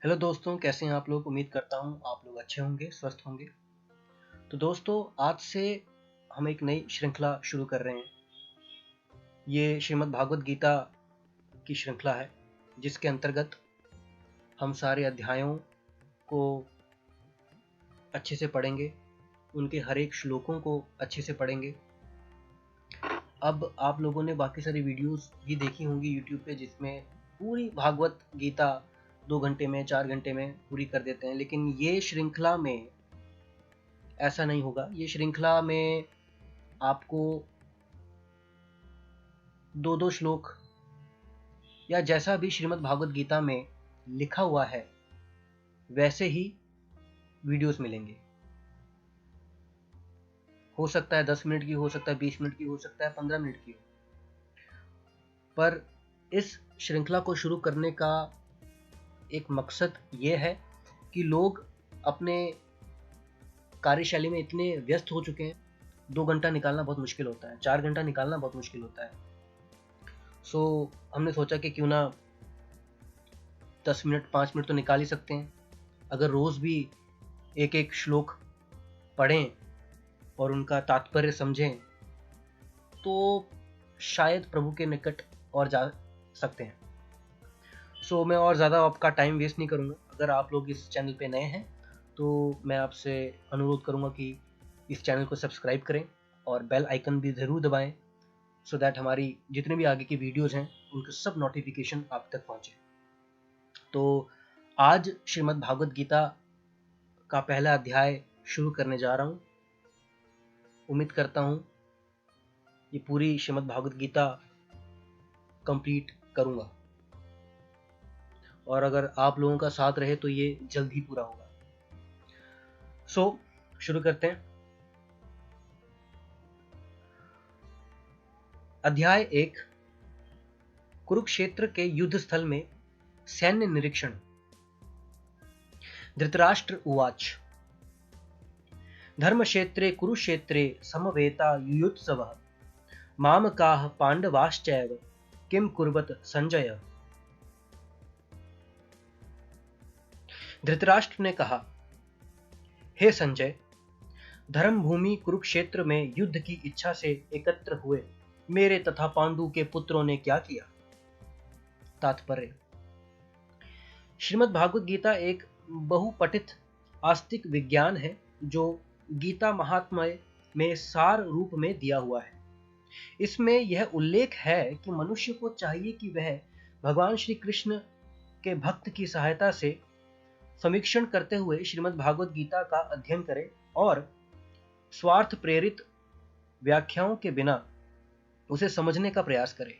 Hello दोस्तों, कैसे हैं आप लोग। उम्मीद करता हूँ आप लोग अच्छे होंगे, स्वस्थ होंगे। तो दोस्तों, आज से हम एक नई श्रृंखला शुरू कर रहे हैं। ये श्रीमद् भागवत गीता की श्रृंखला है, जिसके अंतर्गत हम सारे अध्यायों को अच्छे से पढ़ेंगे, उनके हर एक श्लोकों को अच्छे से पढ़ेंगे। अब आप लोगों ने बाकी सारी वीडियोस भी देखी होंगी यूट्यूब पे, जिसमें पूरी भागवत गीता 2 घंटे में, 4 घंटे में पूरी कर देते हैं। लेकिन ये श्रृंखला में ऐसा नहीं होगा। ये श्रृंखला में आपको 2-2 श्लोक या जैसा भी श्रीमद् भागवत गीता में लिखा हुआ है वैसे ही वीडियोस मिलेंगे। हो सकता है 10 मिनट की, हो सकता है 20 मिनट की, हो सकता है 15 मिनट की। पर इस श्रृंखला को शुरू करने का एक मकसद ये है कि लोग अपने कार्यशैली में इतने व्यस्त हो चुके हैं, 2 घंटा निकालना बहुत मुश्किल होता है, 4 घंटा निकालना बहुत मुश्किल होता है। सो हमने सोचा कि क्यों ना 10 मिनट, 5 मिनट तो निकाल ही सकते हैं। अगर रोज़ भी एक एक श्लोक पढ़ें और उनका तात्पर्य समझें तो शायद प्रभु के निकट और जा सकते हैं। सो मैं और ज़्यादा आपका टाइम वेस्ट नहीं करूँगा। अगर आप लोग इस चैनल पे नए हैं तो मैं आपसे अनुरोध करूँगा कि इस चैनल को सब्सक्राइब करें और बेल आइकन भी ज़रूर दबाएं, सो दैट हमारी जितने भी आगे की वीडियोज़ हैं उनके सब नोटिफिकेशन आप तक पहुँचे। तो आज श्रीमद् भागवत गीता का पहला अध्याय शुरू करने जा रहा हूँ। उम्मीद करता हूँ ये पूरी श्रीमद् भागवत गीता कंप्लीट करूँगा, और अगर आप लोगों का साथ रहे तो ये जल्द ही पूरा होगा। सो शुरू करते हैं। अध्याय 1, कुरुक्षेत्र के युद्ध स्थल में सैन्य निरीक्षण। धृतराष्ट्र उवाच। धर्मक्षेत्रे कुरुक्षेत्रे समवेता युयुत्सवः मामकाः पांडवाश्चैव किं कुर्वत संजय। धृतराष्ट्र ने कहा, हे संजय, धर्मभूमि कुरुक्षेत्र में युद्ध की इच्छा से एकत्र हुए मेरे तथा पांडु के पुत्रों ने क्या किया। तात्पर्य। श्रीमद् भागवत गीता एक बहुपठित आस्तिक विज्ञान है जो गीता महात्म्य में सार रूप में दिया हुआ है। इसमें यह उल्लेख है कि मनुष्य को चाहिए कि वह भगवान श्री कृष्ण के भक्त की सहायता से समीक्षण करते हुए श्रीमद् भागवत गीता का अध्ययन करे और स्वार्थ प्रेरित व्याख्याओं के बिना उसे समझने का प्रयास करे।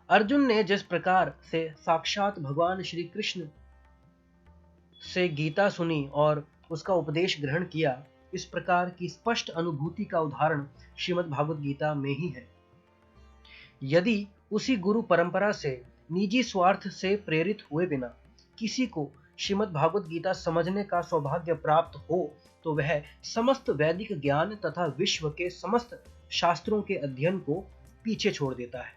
अर्जुन ने जिस प्रकार से साक्षात भगवान श्री कृष्ण से गीता सुनी और उसका उपदेश ग्रहण किया, इस प्रकार की स्पष्ट अनुभूति का उदाहरण श्रीमद् भागवत गीता में ही है। यदि उसी गुरु परंपरा से निजी स्वार्थ से प्रेरित हुए बिना किसी को श्रीमद् भागवत गीता समझने का सौभाग्य प्राप्त हो तो वह समस्त वैदिक ज्ञान तथा विश्व के समस्त शास्त्रों के अध्ययन को पीछे छोड़ देता है।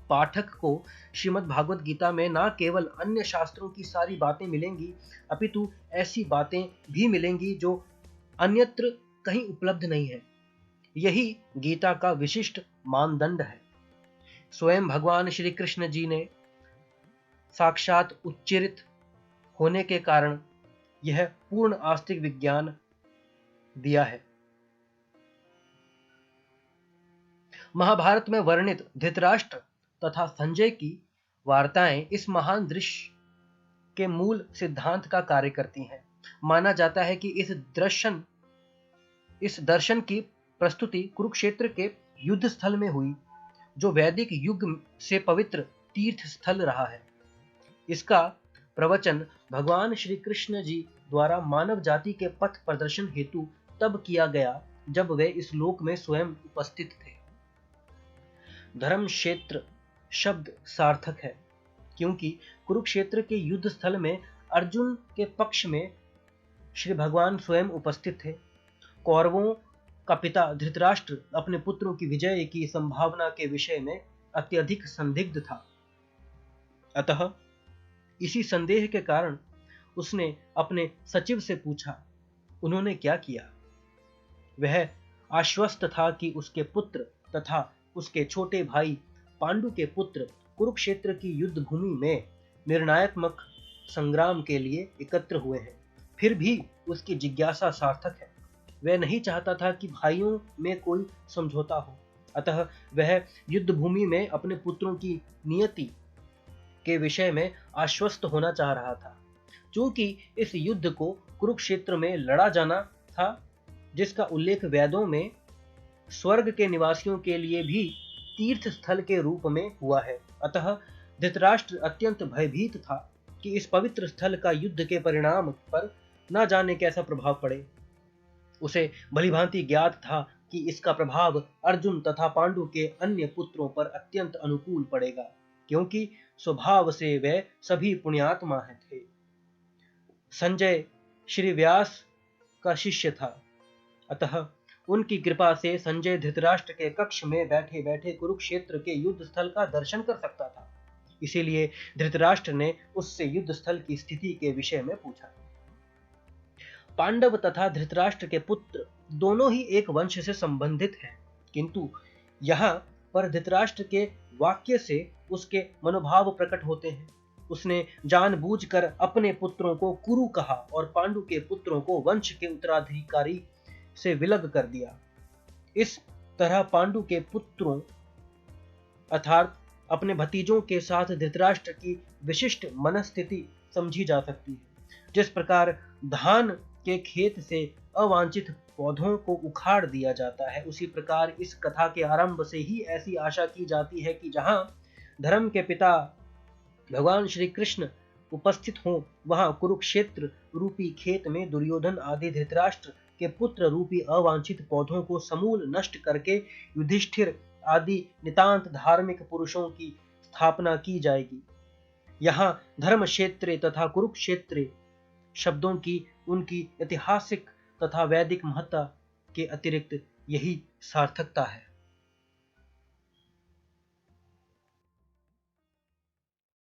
पाठक को श्रीमद् भागवत गीता में न केवल अन्य शास्त्रों की सारी बातें मिलेंगी, अपितु ऐसी बातें भी मिलेंगी जो अन्यत्र कहीं उपलब्ध नहीं है। यही गीता का विशिष्ट मानदंड है। स्वयं भगवान श्री कृष्ण जी ने साक्षात उच्चरित होने के कारण यह पूर्ण आस्तिक विज्ञान दिया है। महाभारत में वर्णित धृतराष्ट्र तथा संजय की वार्ताएं इस महान दृश्य के मूल सिद्धांत का कार्य करती हैं। माना जाता है कि इस दर्शन की प्रस्तुति कुरुक्षेत्र के युद्ध स्थल में हुई, जो वैदिक युग से पवित्र तीर्थ स्थल रहा है। इसका प्रवचन भगवान श्री कृष्ण जी द्वारा मानव जाति के पथ प्रदर्शन हेतु तब किया गया जब वे इस लोक में स्वयं उपस्थित थे। धर्म क्षेत्र शब्द सार्थक है, क्योंकि कुरुक्षेत्र के युद्ध स्थल में अर्जुन के पक्ष में श्री भगवान स्वयं उपस्थित थे। कौरवों का पिता धृतराष्ट्र अपने पुत्रों की विजय की संभावना के विषय में अत्यधिक संदिग्ध था। अतः इसी संदेह के कारण उसने अपने सचिव से पूछा, उन्होंने क्या किया? वह आश्वस्त था कि उसके पुत्र तथा उसके छोटे भाई पांडु के पुत्र कुरुक्षेत्र की युद्ध भूमि में निर्णायत्मक संग्राम के लिए एकत्र हुए हैं। फिर भी उसकी जिज्ञासा सार्थक है। वह नहीं चाहता था कि भाइयों में कोई समझौता हो, अतः वह युद्ध भूमि में अपने पुत्रों की नियति के विषय में आश्वस्त होना चाह रहा था। चूंकि इस युद्ध को कुरुक्षेत्र में लड़ा जाना था, जिसका उल्लेख वेदों में स्वर्ग के निवासियों के लिए भी तीर्थ स्थल के रूप में हुआ है, अतः धृतराष्ट्र अत्यंत भयभीत था कि इस पवित्र स्थल का युद्ध के परिणाम पर न जाने कैसा प्रभाव पड़े। उसे भलीभांति ज्ञात था कि इसका प्रभाव अर्जुन तथा पांडु के अन्य पुत्रों पर अत्यंत अनुकूल पड़ेगा, क्योंकि स्वभाव से वे सभी पुण्यात्मा थे। संजय श्री व्यास का शिष्य था, अतः उनकी कृपा से संजय धृतराष्ट्र के कक्ष में बैठे बैठे कुरुक्षेत्र के युद्ध स्थल का दर्शन कर सकता था। इसीलिए धृतराष्ट्र ने उससे युद्ध स्थल की स्थिति के विषय में पूछा। पांडव तथा धृतराष्ट्र के पुत्र दोनों ही एक वंश से संबंधित हैं, किंतु यहाँ पर धृतराष्ट्र के वाक्य से उसके मनोभाव प्रकट होते हैं। उसने जानबूझकर अपने पुत्रों को कुरु कहा और पांडु के पुत्रों को वंश के उत्तराधिकारी से विलग कर दिया। इस तरह पांडु के पुत्रों अर्थात अपने भतीजों के साथ धृतराष्ट्र की विशिष्ट मनस्थिति समझी जा सकती है। जिस प्रकार धान के खेत से अवांछित पौधों को उखाड़ दिया जाता है, उसी प्रकार इस कथा के आरंभ से ही ऐसी आशा की जाती है कि जहां धर्म के पिता भगवान श्री कृष्ण उपस्थित हों, वहां कुरुक्षेत्र रूपी खेत में दुर्योधन आदि धृतराष्ट्र के पुत्र रूपी अवांछित पौधों को समूल नष्ट करके युधिष्ठिर आदि नितांत धार्मिक पुरुषों की स्थापना की जाएगी। यहाँ धर्म क्षेत्र तथा कुरुक्षेत्र शब्दों की उनकी ऐतिहासिक तथा वैदिक महत्ता के अतिरिक्त यही सार्थकता है।